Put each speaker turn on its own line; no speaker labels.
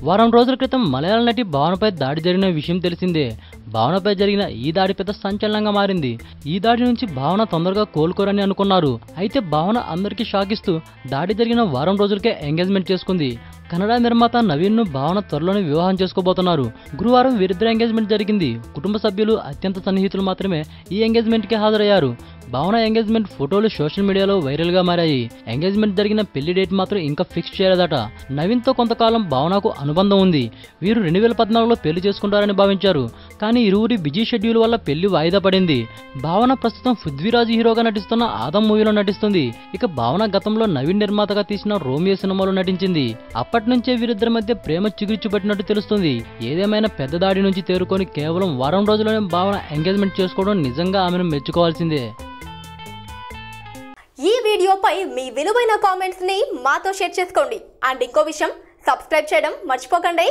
వారం రోజుల క్రితం మలయాళ నటి భావనపై దాడి జరిగిన విషయం తెలిసిందే. భావనపై జరిగిన ఈ దాడి పెద్ద సంచలనంగా మారింది. ఈ దాడి నుంచి భావన తొందరగా కోలుకోరని అనుకున్నారు. అయితే భావన అందరికీ షాక్ ఇస్తూ దాడి జరిగిన వారం రోజులకే ఎంగేజ్మెంట్ చేసుకుంది. కన్నడ నిర్మాత నవీన్ ను భావన త్వరలోనే వివాహం చేసుకోబోతున్నారు. గురువారం వీరిద్దరి ఎంగేజ్మెంట్ జరిగింది. కుటుంబ సభ్యులు, అత్యంత సన్నిహితులు మాత్రమే ఈ ఎంగేజ్మెంట్ కి హాజరయ్యారు. భావన ఎంగేజ్మెంట్ ఫోటోలు సోషల్ మీడియాలో వైరల్ గా మారాయి. ఎంగేజ్మెంట్ జరిగిన పెళ్లి డేట్ మాత్రం ఇంకా ఫిక్స్ చేయలేదట. నవీన్ తో కొంతకాలం భావనకు అనుబంధం ఉంది. వీరు 2014లో పెళ్లి చేసుకుంటారని భావించారు. కానీ ఇరువురి బిజీ షెడ్యూల్ వల్ల పెళ్లి వాయిదా పడింది. భావన ప్రస్తుతం పృథ్వీరాజ్ హీరోగా నటిస్తున్న ఆదం మూవీలో నటిస్తుంది. ఇక భావన గతంలో నవీన్ నిర్మాతగా తీసిన రోమియో సినిమాలో నటించింది. అప్పటి నుంచే వీరిద్దరి మధ్య ప్రేమ చిగురిచ్చు పెట్టినట్టు తెలుస్తుంది. ఏదేమైనా పెద్ద దాడి నుంచి తేరుకొని కేవలం వారం రోజుల్లోనే భావన ఎంగేజ్మెంట్ చేసుకోవడం నిజంగా ఆమెను మెచ్చుకోవాల్సిందే.
ఈ వీడియోపై మీ విలువైన కామెంట్స్ ని మాతో షేర్ చేసుకోండి. అండ్ ఇంకో విషయం, సబ్స్క్రైబ్ చేయడం మర్చిపోకండి.